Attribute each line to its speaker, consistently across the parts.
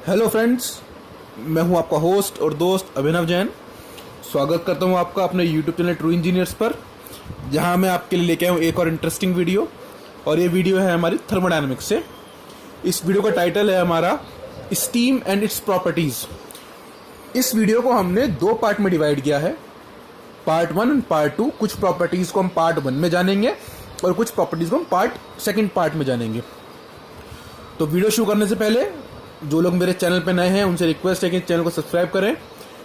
Speaker 1: Hello friends, मैं हूं आपका होस्ट और दोस्त अभिनव जैन। स्वागत करता हूं आपका अपने यूट्यूब चैनल ट्रू इंजीनियर्स पर, जहां मैं आपके लिए लेके आया हूं एक और इंटरेस्टिंग वीडियो। और ये वीडियो है हमारी थर्मोडायनेमिक्स से। इस वीडियो का टाइटल है हमारा स्टीम एंड इट्स प्रॉपर्टीज़। इस वीडियो को हमने दो पार्ट में डिवाइड किया है, पार्ट 1 एंड पार्ट 2। कुछ प्रॉपर्टीज़ को हम पार्ट 1 में जानेंगे और कुछ प्रॉपर्टीज़ को हम सेकेंड पार्ट में जानेंगे। तो वीडियो शुरू करने से पहले जो लोग मेरे चैनल पर नए हैं उनसे रिक्वेस्ट है कि चैनल को सब्सक्राइब करें।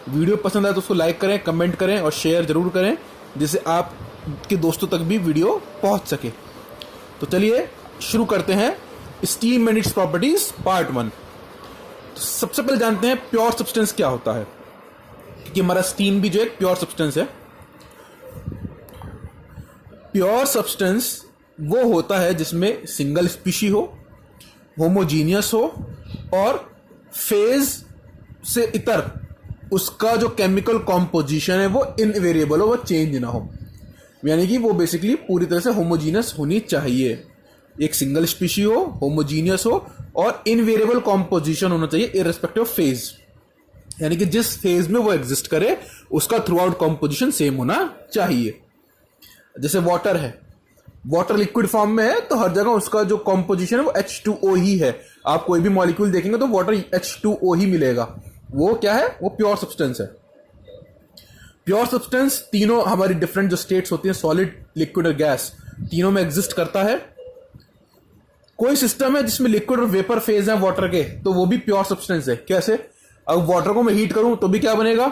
Speaker 1: वीडियो पसंद आए तो उसको लाइक करें, कमेंट करें और शेयर ज़रूर करें, जिससे आपके दोस्तों तक भी वीडियो पहुंच सके। तो चलिए शुरू करते हैं steam and its properties part 1। तो सबसे पहले जानते हैं प्योर सब्सटेंस क्या होता है, क्योंकि हमारा स्टीम भी जो एक प्योर सब्सटेंस है। प्योर सब्सटेंस वो होता है जिसमें सिंगल स्पीशी हो, होमोजीनियस हो और फेज से इतर उसका जो केमिकल कॉम्पोजिशन है वो इनवेरिएबल हो, वो चेंज ना हो। यानी कि वो बेसिकली पूरी तरह से होमोजीनियस होनी चाहिए। एक सिंगल स्पीशी हो, होमोजीनियस हो और इनवेरिएबल कॉम्पोजिशन होना चाहिए इररिस्पेक्टिव ऑफ फेज। यानी कि जिस फेज में वो एग्जिस्ट करे उसका थ्रू आउट कॉम्पोजिशन सेम होना चाहिए। जैसे वाटर है, वाटर लिक्विड फॉर्म में है तो हर जगह उसका जो कॉम्पोजिशन है वो H2O ही है। आप कोई भी मॉलिक्यूल देखेंगे तो वाटर H2O ही मिलेगा। वो क्या है? वो प्योर सब्सटेंस है। प्योर सब्सटेंस तीनों हमारी डिफरेंट जो स्टेट्स होती हैं, सॉलिड, लिक्विड और गैस, तीनों में एग्जिस्ट करता है। कोई सिस्टम है जिसमें लिक्विड और वेपर फेज है वाटर के, तो वो भी प्योर सब्सटेंस है। कैसे? अब वाटर को मैं हीट करूं तो भी क्या बनेगा?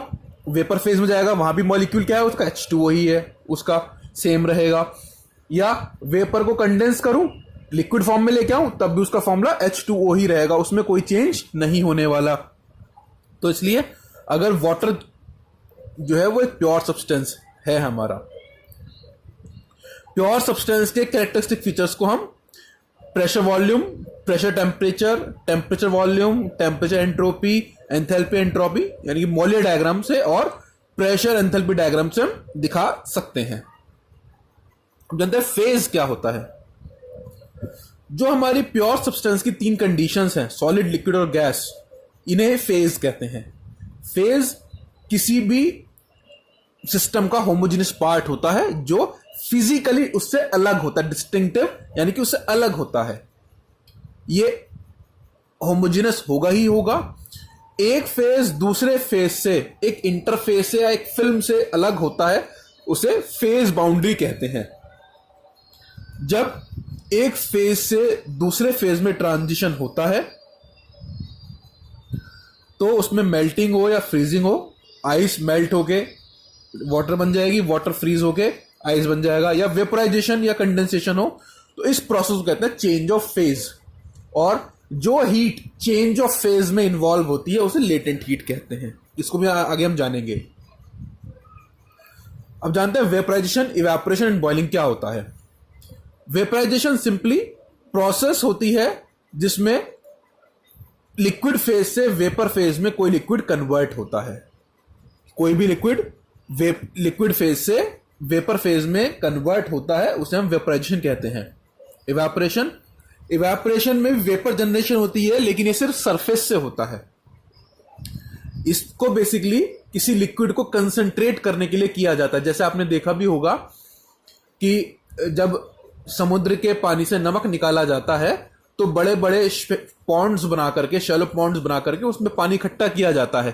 Speaker 1: वेपर फेज में जाएगा, वहां भी मॉलिक्यूल क्या है? उसका H2O ही है, उसका सेम रहेगा। या वेपर को कंडेंस करूं, लिक्विड फॉर्म में लेके आऊं, तब भी उसका फॉर्मूला H2O ही रहेगा, उसमें कोई चेंज नहीं होने वाला। तो इसलिए अगर वाटर जो है वो एक प्योर सब्सटेंस है हमारा। प्योर सब्सटेंस के कैरेक्टरिस्टिक फीचर्स को हम pressure volume, pressure temperature, temperature volume, temperature entropy, enthalpy entropy, यानी कि मोलियर डायग्राम से और प्रेशर एंथैल्पी डायग्राम से हम दिखा सकते हैं। जानते हैं फेज क्या होता है। जो हमारी प्योर सब्सटेंस की तीन कंडीशंस हैं, सॉलिड, लिक्विड और गैस, इन्हें फेज कहते हैं। फेज किसी भी सिस्टम का होमोजेनियस पार्ट होता है जो फिजिकली उससे अलग होता है, डिस्टिंक्टिव, यानी कि उससे अलग होता है। ये होमोजेनियस होगा ही होगा। एक फेज दूसरे फेज से, एक इंटरफेस से या एक फिल्म से अलग होता है, उसे फेज बाउंड्री कहते हैं। जब एक फेज से दूसरे फेज में ट्रांजिशन होता है तो उसमें मेल्टिंग हो या फ्रीजिंग हो, आइस मेल्ट होके वाटर बन जाएगी, वाटर फ्रीज होके आइस बन जाएगा, या वेपराइजेशन या कंडेंसेशन हो, तो इस प्रोसेस को कहते हैं चेंज ऑफ फेज। और जो हीट चेंज ऑफ फेज में इन्वॉल्व होती है उसे लेटेंट हीट कहते हैं। इसको भी आगे हम जानेंगे। अब जानते हैं वेपराइजेशन, इवेपोरेशन एंड बॉइलिंग क्या होता है। वेपराइजेशन सिंपली प्रोसेस होती है जिसमें लिक्विड फेज से वेपर फेज में कोई लिक्विड कन्वर्ट होता है। कोई भी लिक्विड फेज से वेपर फेज में कन्वर्ट होता है, उसे हम वेपराइजेशन कहते हैं। इवेपोरेशन में वेपर जनरेशन होती है, लेकिन ये सिर्फ सरफेस से होता है। इसको बेसिकली किसी लिक्विड को कंसंट्रेट करने के लिए किया जाता है। जैसे आपने देखा भी होगा कि जब समुद्र के पानी से नमक निकाला जाता है तो बड़े बड़े पॉन्ड्स बना करके, शैलो पॉन्ड्स बना करके उसमें पानी इकट्ठा किया जाता है।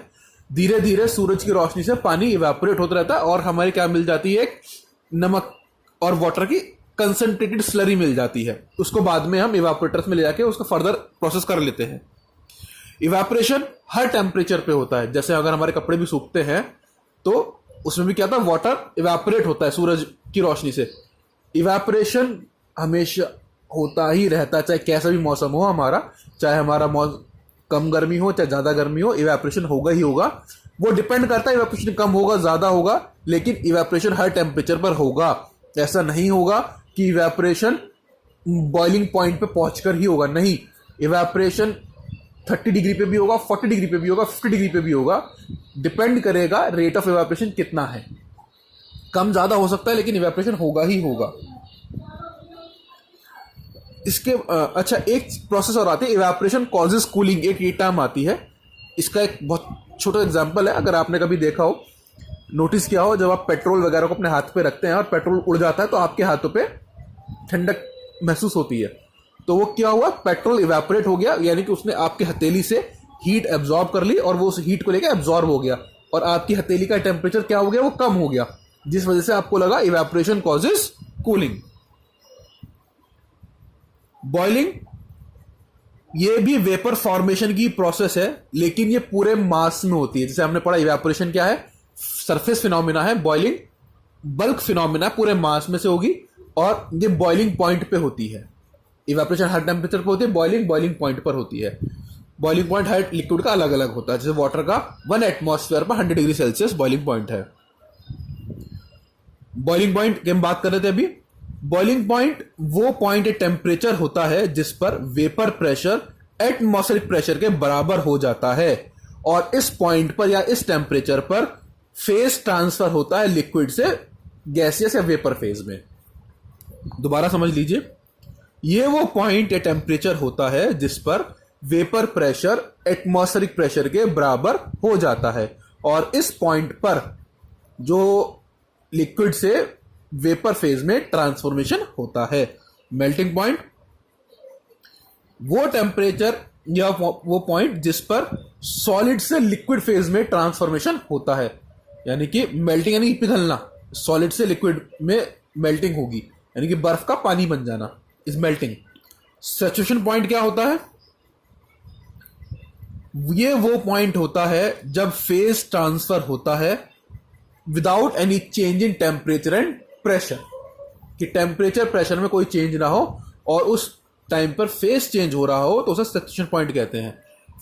Speaker 1: धीरे धीरे सूरज की रोशनी से पानी इवेपोरेट होता रहता है और हमारे क्या मिल जाती है? एक नमक और वाटर की कंसंट्रेटेड स्लरी मिल जाती है। उसको बाद में हम इवेपोरेटर्स में ले जाके उसको फर्दर प्रोसेस कर लेते हैं। इवेपोरेशन हर टेम्परेचर पे होता है। जैसे अगर हमारे कपड़े भी सूखते हैं तो उसमें भी क्या था? वाटर इवेपोरेट होता है सूरज की रोशनी से। इवेपोरेशन हमेशा होता ही रहता है, चाहे कैसा भी मौसम हो हमारा, चाहे हमारा कम गर्मी हो चाहे ज्यादा गर्मी हो, इवेपोरेशन होगा ही होगा। वो डिपेंड करता है इवेपोरेशन कम होगा ज्यादा होगा, लेकिन इवेपोरेशन हर टेम्परेचर पर होगा। ऐसा नहीं होगा कि इवेपोरेशन बॉइलिंग पॉइंट पे पहुंचकर ही होगा, नहीं। इवेपोरेशन 30 डिग्री पे भी होगा, 40 डिग्री पे भी होगा, 50 डिग्री पे भी होगा। डिपेंड करेगा रेट ऑफ इवेपोरेशन कितना है। कम ज्यादा हो सकता है लेकिन इवेपोरेशन होगा ही होगा। इसके अच्छा एक प्रोसेस और आती है, इवेपोरेशन कॉजेज कूलिंग, एक ये टर्म आती है। इसका एक बहुत छोटा एग्जांपल है, अगर आपने कभी देखा हो, नोटिस किया हो, जब आप पेट्रोल वगैरह को अपने हाथ पे रखते हैं और पेट्रोल उड़ जाता है तो आपके हाथों पे ठंडक महसूस होती है। तो वो क्या हुआ, पेट्रोल इवेपोरेट हो गया, यानी कि उसने आपके हथेली से हीट एब्जॉर्ब कर ली और वो उस हीट को लेकर एब्जॉर्ब हो गया और आपकी हथेली का टेम्परेचर क्या हो गया, वो कम हो गया, जिस वजह से आपको लगा इवेपोरेशन कॉजेज कूलिंग। बॉइलिंग, ये भी वेपर फॉर्मेशन की प्रोसेस है, लेकिन ये पूरे मास में होती है। जैसे हमने पढ़ा इवेपोरेशन क्या है, सरफेस फिनोमिना है, बॉइलिंग बल्क फिनोमिना पूरे मास में से होगी और ये बॉइलिंग पॉइंट पे होती है। इवेपोरेशन हर टेम्परेचर पे होती है, बॉइलिंग बॉइलिंग पॉइंट पर होती है। बॉइलिंग पॉइंट हर लिक्विड का अलग अलग होता है, जैसे वाटर का 1 एटमॉस्फेयर पर 100 डिग्री सेल्सियस बॉइलिंग पॉइंट है। बॉइलिंग पॉइंट की हम बात कर रहे थे अभी। बॉइलिंग पॉइंट वो पॉइंट टेम्परेचर होता है जिस पर वेपर प्रेशर एटमॉस्फेरिक प्रेशर के बराबर हो जाता है और इस पॉइंट पर या इस टेम्परेचर पर फेज ट्रांसफर होता है लिक्विड से गैसियस या वेपर फेज में। दोबारा समझ लीजिए, ये वो पॉइंट या टेम्परेचर होता है जिस पर वेपर प्रेशर एटमॉस्फेरिक प्रेशर के बराबर हो जाता है और इस पॉइंट पर जो लिक्विड से वेपर फेज में ट्रांसफॉर्मेशन होता है। मेल्टिंग पॉइंट वो टेम्परेचर या वो पॉइंट जिस पर सॉलिड से लिक्विड फेज में ट्रांसफॉर्मेशन होता है, यानी कि मेल्टिंग यानी पिघलना, सॉलिड से लिक्विड में मेल्टिंग होगी, यानी कि बर्फ का पानी बन जाना इज मेल्टिंग। सैचुरेशन पॉइंट क्या होता है, ये वो पॉइंट होता है जब फेज ट्रांसफर होता है without any change in temperature and pressure, कि टेम्परेचर प्रेशर में कोई चेंज ना हो और उस टाइम पर फेज चेंज हो रहा हो तो उसे सैचुरेशन पॉइंट कहते हैं।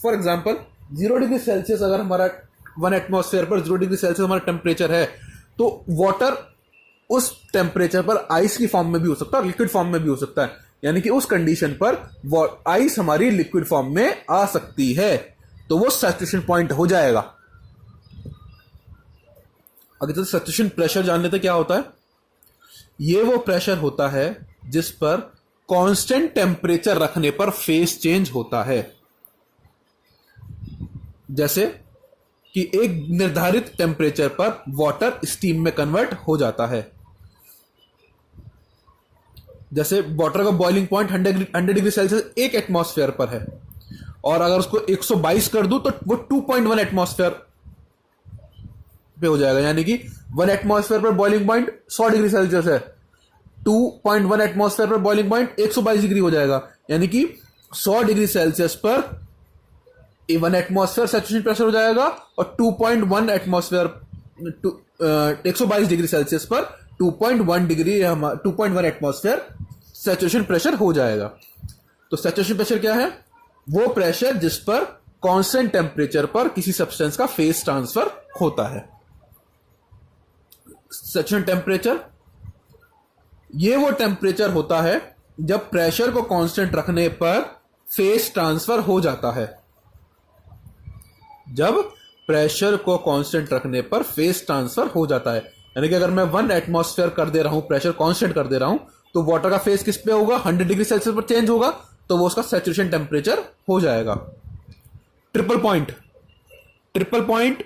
Speaker 1: फॉर एग्जांपल 0 डिग्री सेल्सियस अगर हमारा 1 एटमॉस्फेयर पर 0 डिग्री सेल्सियस हमारा टेम्परेचर है तो वाटर उस टेम्परेचर पर आइस की फॉर्म में भी हो सकता है और लिक्विड फॉर्म में भी हो सकता है, यानी कि उस कंडीशन पर आइस हमारी लिक्विड फॉर्म में आ सकती है तो वो सैचुरेशन पॉइंट हो जाएगा। अगर तो सैचुरेशन प्रेशर जान लेते क्या होता है, ये वो प्रेशर होता है जिस पर कांस्टेंट टेम्परेचर रखने पर फेज चेंज होता है। जैसे कि एक निर्धारित टेम्परेचर पर वाटर स्टीम में कन्वर्ट हो जाता है। जैसे वाटर का boiling point 100 degree Celsius 1 atmosphere पर है और अगर उसको 122 कर दूं तो वो 2.1 एटमॉस्फेयर पे हो जाएगा, यानी कि 1 एटमॉस्फेयर पर बॉइलिंग पॉइंट 100 डिग्री सेल्सियस है, 2.1 एटमॉस्फेयर पर बॉइलिंग पॉइंट 122 डिग्री हो जाएगा, यानी कि 100 डिग्री सेल्सियस पर 1 एटमॉस्फेयर सैचुरेशन प्रेशर हो जाएगा और 2.1 एटमॉस्फेयर 122 डिग्री सेल्सियस पर 2.1 एटमॉस्फेयर सैचुरेशन प्रेशर हो जाएगा। तो सैचुरेशन प्रेशर क्या है, वो प्रेशर जिस पर कांस्टेंट टेम्परेचर पर किसी सब्सटेंस का फेज ट्रांसफर होता है। सैचुरेशन टेम्परेचर ये वो टेम्परेचर होता है जब प्रेशर को कांस्टेंट रखने पर फेज ट्रांसफर हो जाता है। जब प्रेशर को कांस्टेंट रखने पर फेज ट्रांसफर हो जाता है, यानी कि अगर मैं 1 एटमॉस्फेयर कर दे रहा हूं, प्रेशर कांस्टेंट कर दे रहा हूं, तो वाटर का फेज किस पे होगा, 100 डिग्री सेल्सियस पर चेंज होगा, तो वो उसका सैचुरेशन टेम्परेचर हो जाएगा। ट्रिपल पॉइंट, ट्रिपल पॉइंट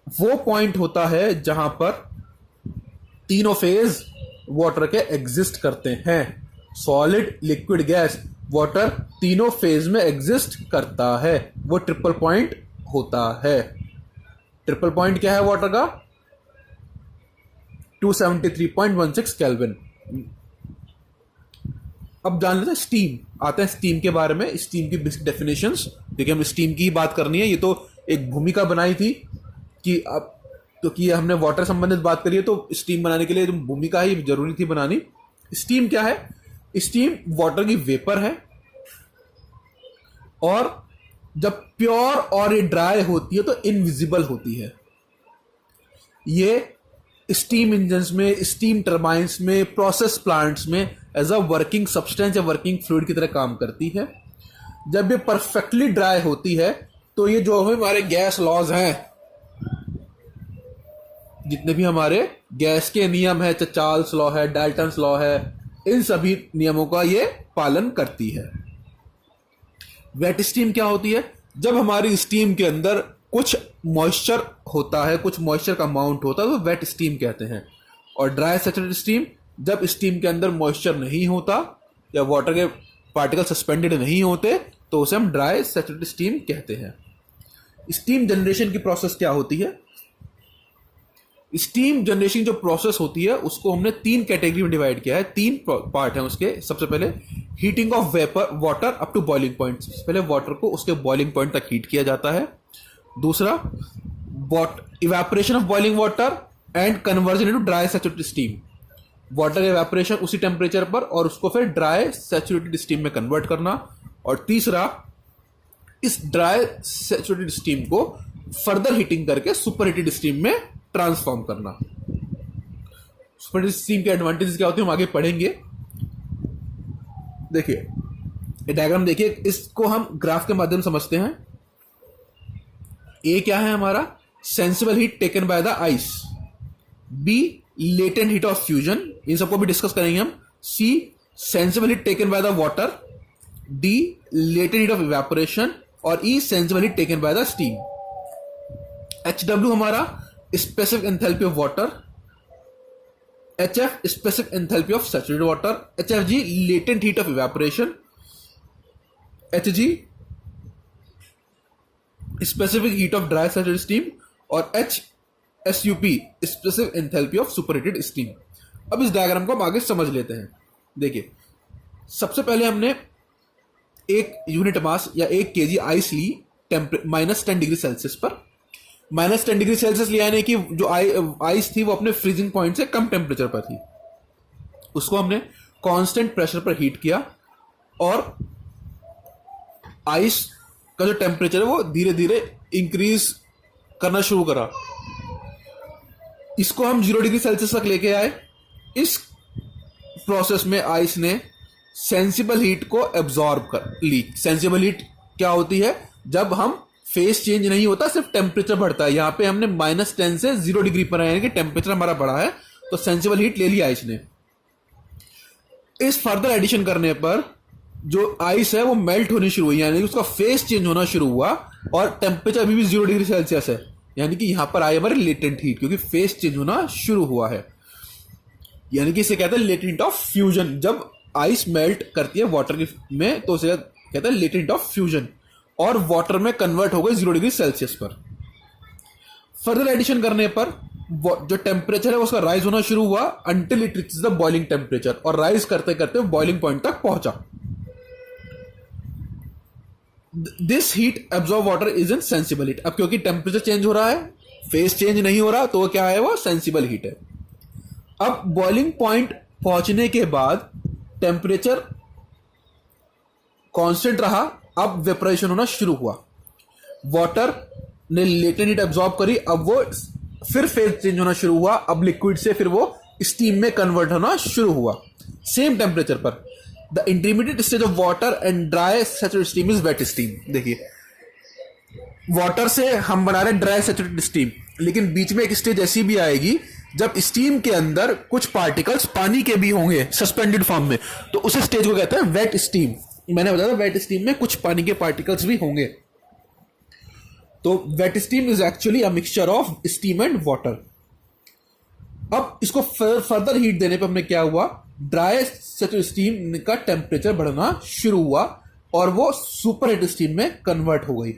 Speaker 1: वो पॉइंट होता है जहां पर तीनों फेज वाटर के एग्जिस्ट करते हैं। सॉलिड, लिक्विड, गैस, वाटर तीनों फेज में एग्जिस्ट करता है, वो ट्रिपल पॉइंट होता है। ट्रिपल पॉइंट क्या है वाटर का, 273.16 केल्विन। अब जान लेते हैं स्टीम, आते हैं स्टीम के बारे में, स्टीम की बेसिक डेफिनेशंस। देखिए हम स्टीम की ही बात करनी है, ये तो एक भूमिका बनाई थी कि अब तो कि हमने वाटर संबंधित बात करी है तो स्टीम बनाने के लिए तो भूमिका ही जरूरी थी बनानी। स्टीम क्या है, स्टीम वाटर की वेपर है और जब प्योर और ये ड्राई होती है तो इनविजिबल होती है। ये स्टीम इंजन्स में, स्टीम टर्बाइंस में, प्रोसेस प्लांट्स में एज अ वर्किंग सब्सटेंस या वर्किंग फ्लूइड की तरह काम करती है। जब ये परफेक्टली ड्राई होती है तो ये जो हमारे गैस लॉज हैं, जितने भी हमारे गैस के नियम है, चार्ल्स लॉ है, डाल्टन्स लॉ है, इन सभी नियमों का ये पालन करती है। वेट स्टीम क्या होती है? जब हमारी स्टीम के अंदर कुछ मॉइस्चर होता है, कुछ मॉइस्चर का अमाउंट होता है, तो वेट स्टीम कहते हैं। और ड्राई सैचुरेटेड स्टीम, जब स्टीम के अंदर मॉइस्चर नहीं होता या वाटर के पार्टिकल सस्पेंडेड नहीं होते, तो उसे हम ड्राई सैचुरेटेड स्टीम कहते हैं। स्टीम जनरेशन की प्रोसेस क्या होती है? स्टीम जनरेशन जो प्रोसेस होती है उसको हमने 3 कैटेगरी में डिवाइड किया है। 3 पार्ट हैं उसके। सबसे पहले heating of vapour water up to boiling point, पहले वाटर को उसके बॉइलिंग पॉइंट तक हीट किया जाता है। दूसरा evaporation of boiling water and conversion into dry saturated steam, water का इवेपोरेशन उसी टेम्परेचर पर और उसको फिर ड्राई सैचुरेटेड स्टीम में कन्वर्ट करना। और तीसरा, इस ड्राई सैचुरेटेड स्टीम को फर्दर हीटिंग करके सुपर हीटेड स्टीम में ट्रांसफॉर्म करना। सुपर हीटेड स्टीम के एडवांटेजेस क्या होते हैं हम आगे पढ़ेंगे। देखिए ये डायग्राम देखिए, इसको हम ग्राफ के माध्यम से समझते हैं। ए क्या है हमारा? Sensible heat taken by the ice. B latent heat of fusion, इन सबको भी डिस्कस करेंगे हम। C sensible heat taken by the water. D latent heat of evaporation. और E sensible heat taken by the steam. HW हमारा specific enthalpy of water. HF specific enthalpy of saturated water. HFG latent heat of evaporation. HG specific heat of dry saturated steam. और HSUP specific enthalpy of superheated steam. अब इस diagram को हम आगे समझ लेते हैं। देखिए सबसे पहले हमने 1 यूनिट मास या 1 kg आइस ली -10 डिग्री सेल्सियस पर। -10 डिग्री सेल्सियस लिया यानी कि जो आइस थी वो अपने फ्रीजिंग पॉइंट से कम टेम्परेचर पर थी। उसको हमने कांस्टेंट प्रेशर पर हीट किया और आइस का जो टेम्परेचर है वो धीरे धीरे इंक्रीज करना शुरू करा। इसको हम 0 डिग्री सेल्सियस तक लेके आए। इस प्रोसेस में आइस ने सेंसिबल हीट को एब्जॉर्ब कर ली। सेंसिबल हीट क्या होती है? जब हम फेस चेंज नहीं होता, सिर्फ टेम्परेचर बढ़ता है। यहां पे हमने -10 से 0 डिग्री पर आया कि टेम्परेचर हमारा बढ़ा है, तो सेंसिबल हीट ले लिया आइस ने। इस फर्दर एडिशन करने पर जो आइस है वो मेल्ट होनी शुरू हुई, यानी कि उसका फेस चेंज होना शुरू हुआ और टेम्परेचर अभी भी 0 डिग्री सेल्सियस है। यानी कि यहां पर आई हमारी लेटेंट हीट, क्योंकि फेस चेंज होना शुरू हुआ है। यानी कि इसे कहते हैं लेटेंट ऑफ फ्यूजन। जब आइस मेल्ट करती है वाटर में तो उसे कहते हैं लेटेंट ऑफ फ्यूजन, और वाटर में कन्वर्ट हो गई 0 डिग्री सेल्सियस पर। फर्दर एडिशन करने पर जो टेम्परेचर है उसका राइज होना शुरू हुआ until it reaches the boiling temperature, और राइज करते करते बॉइलिंग पॉइंट तक पहुंचा। This heat absorb water is in sensible heat. अब क्योंकि टेम्परेचर चेंज हो रहा है, फेस चेंज नहीं हो रहा, तो वो क्या है? वो सेंसिबल हीट है। अब बॉइलिंग पॉइंट पहुंचने के बाद टेम्परेचर कांस्टेंट रहा, अब वेपराइजेशन होना शुरू हुआ। वाटर ने लेटेंट हीट एब्जॉर्ब करी, अब वो फिर फेज चेंज होना शुरू हुआ। अब लिक्विड से फिर वो स्टीम में कन्वर्ट होना शुरू हुआ सेम टेम्परेचर पर। The intermediate stage of water and dry saturated steam is wet steam. देखिए वाटर से हम बना रहे हैं ड्राई सैचुरेटेड स्टीम, लेकिन बीच में एक स्टेज ऐसी भी आएगी जब स्टीम के अंदर कुछ पार्टिकल्स पानी के भी होंगे सस्पेंडेड फॉर्म में, तो उस स्टेज को कहते हैं वेट स्टीम। मैंने बताया वेट स्टीम में कुछ पानी के पार्टिकल्स भी होंगे। तो wet steam is actually a mixture of steam and water. अब इसको फर्दर हीट देने पर हमने क्या हुआ? ड्राई सैचुरेटेड स्टीम का टेम्परेचर बढ़ना शुरू हुआ और वो सुपर हीट स्टीम में कन्वर्ट हो गई।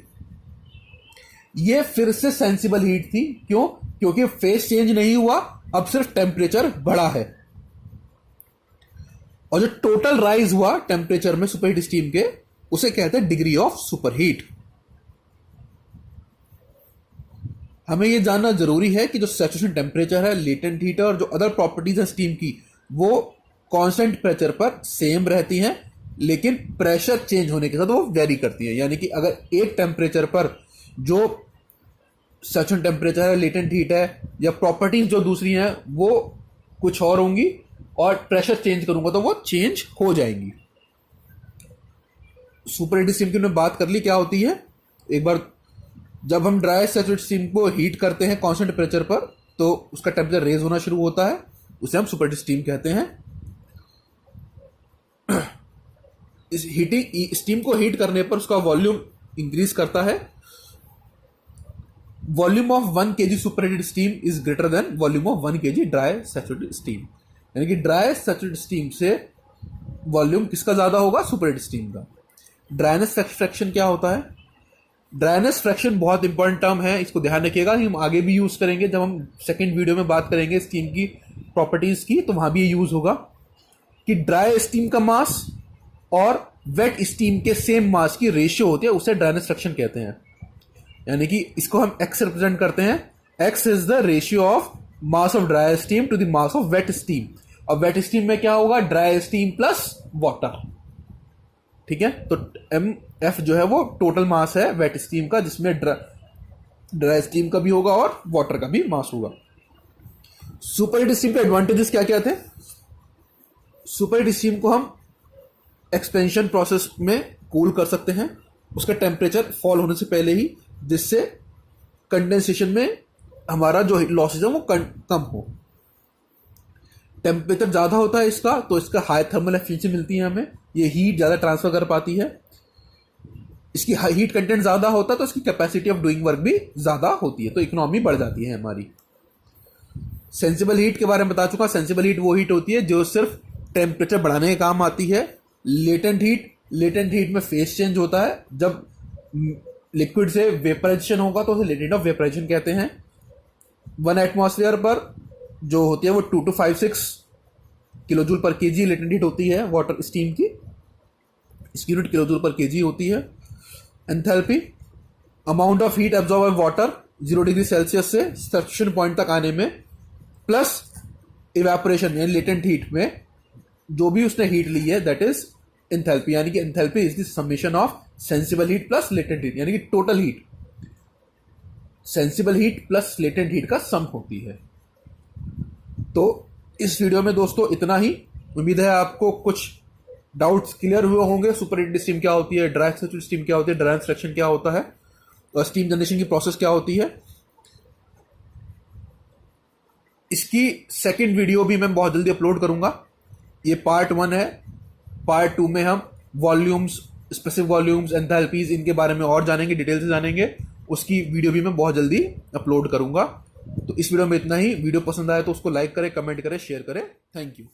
Speaker 1: ये फिर से सेंसिबल हीट थी। क्यों? क्योंकि फेस चेंज नहीं हुआ, अब सिर्फ टेम्परेचर बढ़ा है। और जो टोटल राइज हुआ टेम्परेचर में सुपर हीट स्टीम के, उसे कहते हैं डिग्री ऑफ सुपर हीट। हमें यह जानना जरूरी है कि जो सैचुरेशन टेम्परेचर है, लेटेंट हीट और जो अदर प्रॉपर्टीज है स्टीम की, वो कांस्टेंट प्रेशर पर सेम रहती हैं, लेकिन प्रेशर चेंज होने के साथ वो वेरी करती है। यानी कि अगर एक टेम्परेचर पर जो सैचुरेशन टेम्परेचर है, लेटेंट हीट है या प्रॉपर्टीज जो दूसरी हैं वो कुछ और होंगी, और प्रेशर चेंज करूंगा तो वो चेंज हो जाएंगी। सुपर हीट स्टीम की हमने बात कर ली क्या होती है। एक बार जब हम ड्राई सैचुरेटेड स्टीम को हीट करते हैं कांस्टेंट टेम्परेचर पर, तो उसका टेम्परेचर रेज होना शुरू होता है, उसे हम सुपर हीट स्टीम कहते हैं। इस हीटिंग स्टीम को हीट करने पर उसका वॉल्यूम इंक्रीज करता है। Volume of 1 kg superheated steam is greater than volume of 1 kg dry saturated steam. यानी कि ड्राई सैचुरेटेड स्टीम से वॉल्यूम किसका ज्यादा होगा? सुपरहीटेड स्टीम का। ड्राइनेस फ्रैक्शन क्या होता है? ड्राइनेस फ्रैक्शन बहुत इंपॉर्टेंट टर्म है, इसको ध्यान रखिएगा। हम आगे भी यूज करेंगे, जब हम सेकेंड वीडियो में बात करेंगे स्टीम की प्रॉपर्टीज की, तो वहां भी ये यूज होगा कि ड्राई स्टीम का मास और वेट स्टीम के सेम मास की रेशियो होती है, उसे ड्राइनेस फ्रैक्शन कहते हैं। यानी कि इसको हम एक्स रिप्रेजेंट करते हैं। X is the ratio of mass of dry steam to the mass of wet steam. और वेट स्टीम में क्या होगा? Dry steam plus water. ठीक है, तो एम एफ जो है वो टोटल मास है वेट स्टीम का, जिसमें ड्राई स्टीम का भी होगा और वाटर का भी मास होगा। सुपरहीट स्टीम के एडवांटेजेस क्या क्या थे? सुपरहीट स्टीम को हम एक्सपेंशन प्रोसेस में कूल कर सकते हैं, उसका टेम्परेचर फॉल होने से पहले ही, जिससे कंडेंसेशन में हमारा जो लॉसेज है वो कम हो। टेम्परेचर ज़्यादा होता है इसका, तो इसका हाई थर्मल एफिशिएंसी मिलती है हमें, ये हीट ज़्यादा ट्रांसफर कर पाती है। इसकी हीट कंटेंट ज़्यादा होता है तो इसकी कैपेसिटी ऑफ डूइंग वर्क भी ज़्यादा होती है, तो इकोनॉमी बढ़ जाती है हमारी। सेंसिबल हीट के बारे में बता चुका। सेंसिबल हीट वो हीट होती है जो सिर्फ टेम्परेचर बढ़ाने के काम आती है। लेटेंट हीट में फेस चेंज होता है, जब लिक्विड से वेपराइजेशन होगा तो उसे लेटेंट ऑफ वेपराइजेशन कहते हैं। 1 एटमॉस्फेयर पर जो होती है वो 2 to 5-6 किलो जूल पर केजी लेटेंट हीट होती है वाटर स्टीम की, इसकी यूनिट किलो जूल पर केजी होती है। Enthalpy, amount of heat absorb by water 0 degree Celsius से सैचुरेशन पॉइंट तक आने में, प्लस इवेपोरेशन यानी लेटेंट हीट में जो भी उसने हीट ली है, दैट इज एंथैल्पी। यानी कि enthalpy is the summation of sensible heat plus latent heat, यानी कि total heat sensible heat plus latent heat का सम होती है। तो इस वीडियो में दोस्तों इतना ही। उम्मीद है आपको कुछ डाउट्स क्लियर हुए होंगे। सुपरहीटेड स्टीम क्या होती है, ड्राई सैचुरेटेड स्टीम क्या होती है, ड्राई फ्रैक्शन क्या होता है, और स्टीम जनरेशन की प्रोसेस क्या होती है। इसकी सेकंड वीडियो भी मैं बहुत जल्दी अपलोड करूंगा। ये पार्ट 1 है। पार्ट 2 में हम वॉल्यूम्स, स्पेसिफिक वॉल्यूम्स, एंथैल्पीज, इनके बारे में और जानेंगे, डिटेल से जानेंगे। उसकी वीडियो भी मैं बहुत जल्दी अपलोड करूंगा। तो इस वीडियो में इतना ही। वीडियो पसंद आए तो उसको लाइक करें, कमेंट करें, शेयर करें। Thank you.